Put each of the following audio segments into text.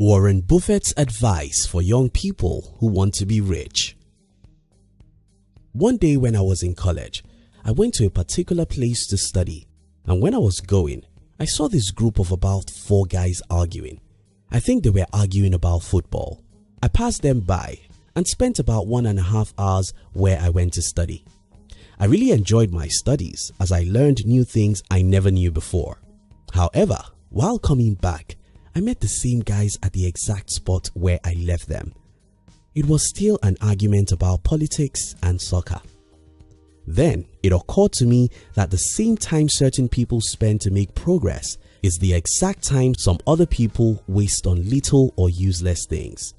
Warren Buffett's advice for young people who want to be rich. One day when I was in college, I went to a particular place to study, and when I was going, I saw this group of about 4 guys arguing. I think they were arguing about football. I passed them by and spent about 1.5 hours where I went to study. I really enjoyed my studies as I learned new things I never knew before. However, while coming back, I met the same guys at the exact spot where I left them. It was still an argument about politics and soccer. Then it occurred to me that the same time certain people spend to make progress is the exact time some other people waste on little or useless things.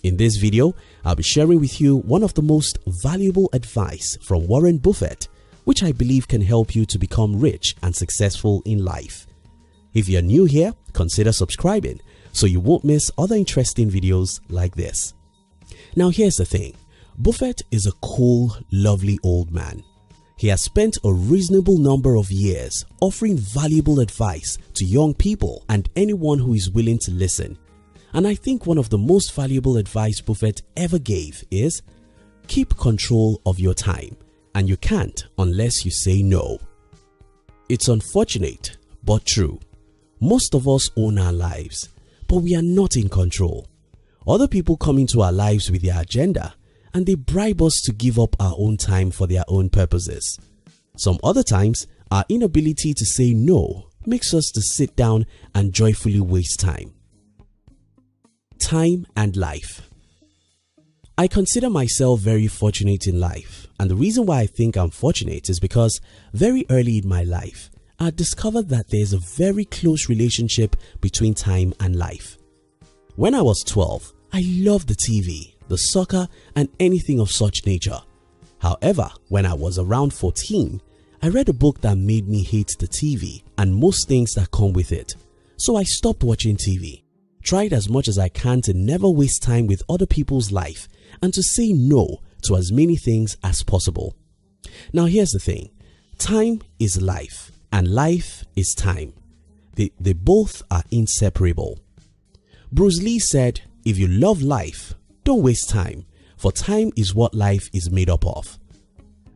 In this video, I'll be sharing with you one of the most valuable advice from Warren Buffett, which I believe can help you to become rich and successful in life. If you're new here, consider subscribing so you won't miss other interesting videos like this. Now here's the thing, Buffett is a cool, lovely old man. He has spent a reasonable number of years offering valuable advice to young people and anyone who is willing to listen. And I think one of the most valuable advice Buffett ever gave is, keep control of your time, and you can't unless you say no. It's unfortunate but true. Most of us own our lives, but we are not in control. Other people come into our lives with their agenda and they bribe us to give up our own time for their own purposes. Some other times, our inability to say no makes us to sit down and joyfully waste time. Time and life. I consider myself very fortunate in life, and the reason why I think I'm fortunate is because very early in my life, I discovered that there's a very close relationship between time and life. When I was 12, I loved the TV, the soccer, and anything of such nature. However, when I was around 14, I read a book that made me hate the TV and most things that come with it. So I stopped watching TV, tried as much as I can to never waste time with other people's life and to say no to as many things as possible. Now here's the thing, time is life. And life is time. They both are inseparable. Bruce Lee said, if you love life, don't waste time, for time is what life is made up of.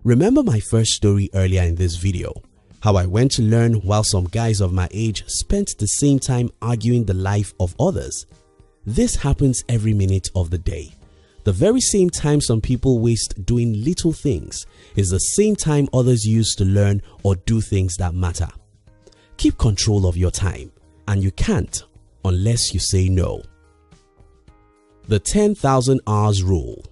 Remember my first story earlier in this video, how I went to learn while some guys of my age spent the same time arguing the life of others. This happens every minute of the day. The very same time some people waste doing little things is the same time others use to learn or do things that matter. Keep control of your time, and you can't unless you say no. The 10,000 Hours Rule.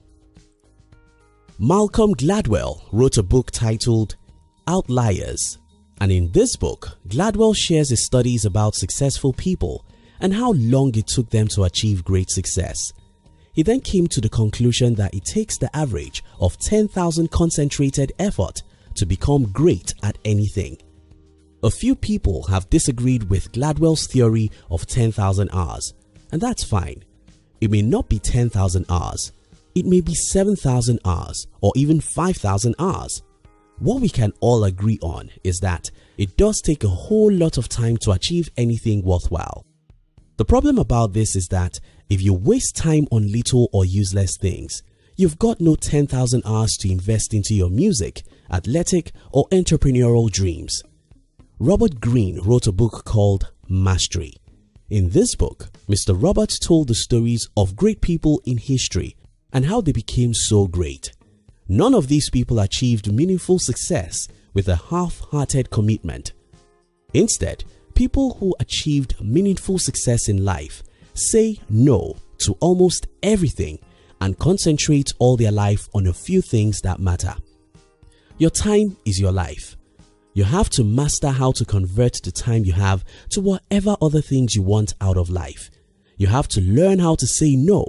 Malcolm Gladwell wrote a book titled Outliers, and in this book, Gladwell shares his studies about successful people and how long it took them to achieve great success. He then came to the conclusion that it takes the average of 10,000 concentrated effort to become great at anything. A few people have disagreed with Gladwell's theory of 10,000 hours, and that's fine. It may not be 10,000 hours, it may be 7,000 hours or even 5,000 hours. What we can all agree on is that it does take a whole lot of time to achieve anything worthwhile. The problem about this is that if you waste time on little or useless things, you've got no 10,000 hours to invest into your music, athletic, or entrepreneurial dreams. Robert Greene wrote a book called Mastery. In this book, Mr. Robert told the stories of great people in history and how they became so great. None of these people achieved meaningful success with a half-hearted commitment. Instead, people who achieved meaningful success in life say no to almost everything and concentrate all their life on a few things that matter. Your time is your life. You have to master how to convert the time you have to whatever other things you want out of life. You have to learn how to say no.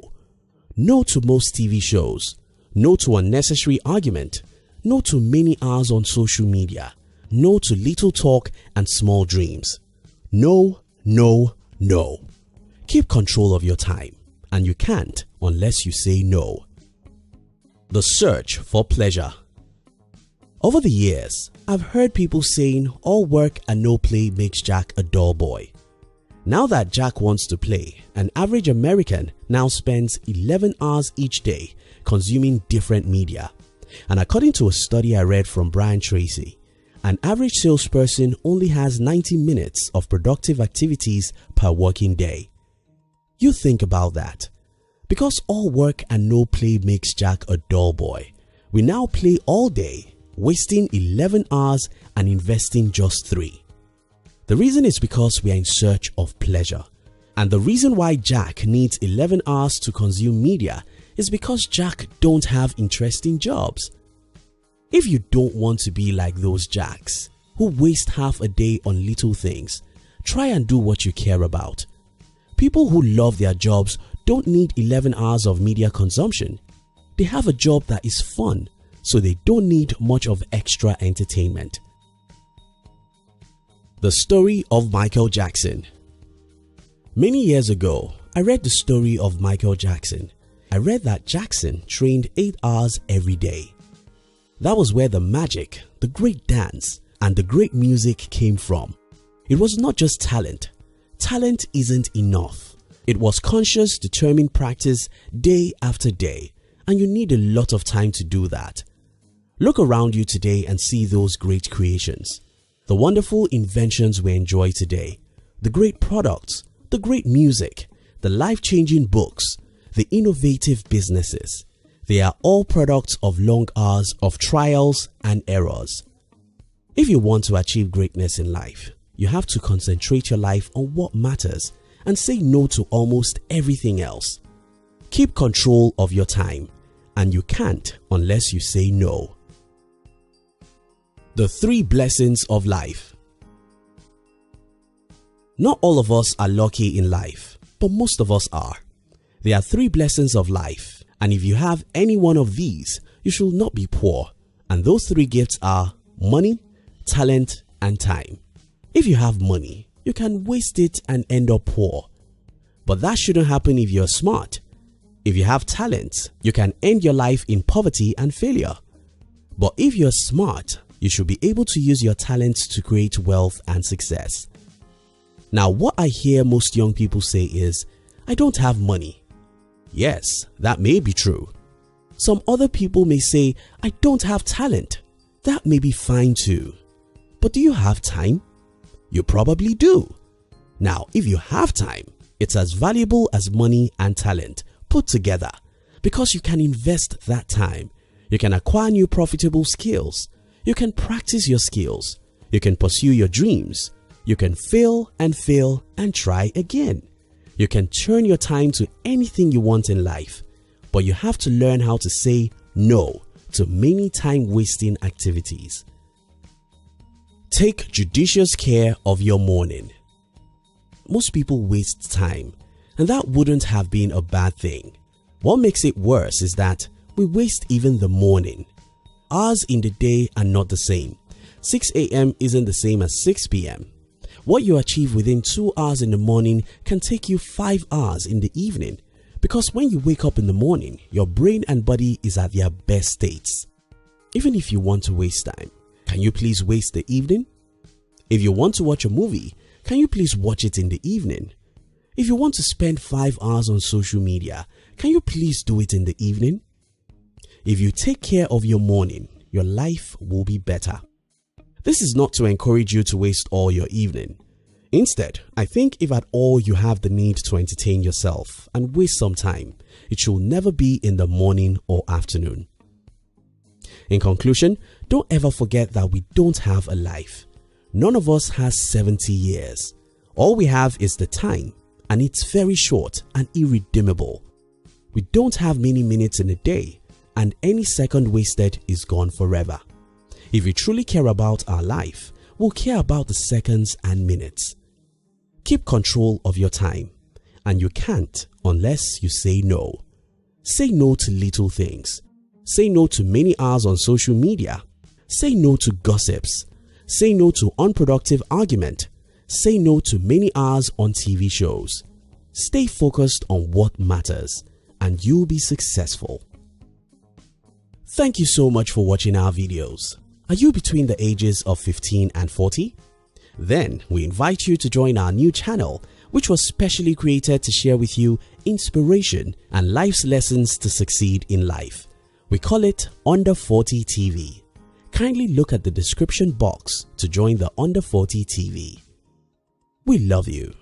No to most TV shows. No to unnecessary argument. No to many hours on social media. No to little talk and small dreams. No, no, no. Keep control of your time, and you can't unless you say no. The search for pleasure. Over the years, I've heard people saying all work and no play makes Jack a dull boy. Now that Jack wants to play, an average American now spends 11 hours each day consuming different media. And according to a study I read from Brian Tracy, an average salesperson only has 90 minutes of productive activities per working day. You think about that. Because all work and no play makes Jack a dull boy, we now play all day, wasting 11 hours and investing just 3. The reason is because we are in search of pleasure. And the reason why Jack needs 11 hours to consume media is because Jack don't have interesting jobs. If you don't want to be like those Jacks who waste half a day on little things, try and do what you care about. People who love their jobs don't need 11 hours of media consumption. They have a job that is fun, so they don't need much of extra entertainment. The story of Michael Jackson. Many years ago, I read the story of Michael Jackson. I read that Jackson trained 8 hours every day. That was where the magic, the great dance, and the great music came from. It was not just talent. Talent isn't enough. It was conscious, determined practice day after day, and you need a lot of time to do that. Look around you today and see those great creations. The wonderful inventions we enjoy today, the great products, the great music, the life-changing books, the innovative businesses. They are all products of long hours of trials and errors. If you want to achieve greatness in life, you have to concentrate your life on what matters and say no to almost everything else. Keep control of your time, and you can't unless you say no. The 3 blessings of life. Not all of us are lucky in life, but most of us are. There are 3 blessings of life. And if you have any one of these, you should not be poor. And those 3 gifts are money, talent, and time. If you have money, you can waste it and end up poor. But that shouldn't happen if you're smart. If you have talent, you can end your life in poverty and failure. But if you're smart, you should be able to use your talents to create wealth and success. Now, what I hear most young people say is, I don't have money. Yes, that may be true. Some other people may say, I don't have talent. That may be fine too. But do you have time? You probably do. Now, if you have time, it's as valuable as money and talent put together because you can invest that time. You can acquire new profitable skills. You can practice your skills. You can pursue your dreams. You can fail and try again. You can turn your time to anything you want in life, but you have to learn how to say no to many time-wasting activities. Take judicious care of your morning. Most people waste time, and that wouldn't have been a bad thing. What makes it worse is that we waste even the morning. Hours in the day are not the same. 6 a.m. isn't the same as 6 p.m. What you achieve within 2 hours in the morning can take you 5 hours in the evening, because when you wake up in the morning, your brain and body is at their best states. Even if you want to waste time, can you please waste the evening? If you want to watch a movie, can you please watch it in the evening? If you want to spend 5 hours on social media, can you please do it in the evening? If you take care of your morning, your life will be better. This is not to encourage you to waste all your evening. Instead, I think if at all you have the need to entertain yourself and waste some time, it should never be in the morning or afternoon. In conclusion, don't ever forget that we don't have a life. None of us has 70 years. All we have is the time, and it's very short and irredeemable. We don't have many minutes in a day, and any second wasted is gone forever. If we truly care about our life, we'll care about the seconds and minutes. Keep control of your time, and you can't unless you say no. Say no to little things. Say no to many hours on social media. Say no to gossips. Say no to unproductive argument. Say no to many hours on TV shows. Stay focused on what matters, and you'll be successful. Thank you so much for watching our videos. Are you between the ages of 15 and 40? Then we invite you to join our new channel which was specially created to share with you inspiration and life's lessons to succeed in life. We call it Under 40 TV. Kindly look at the description box to join the Under 40 TV. We love you.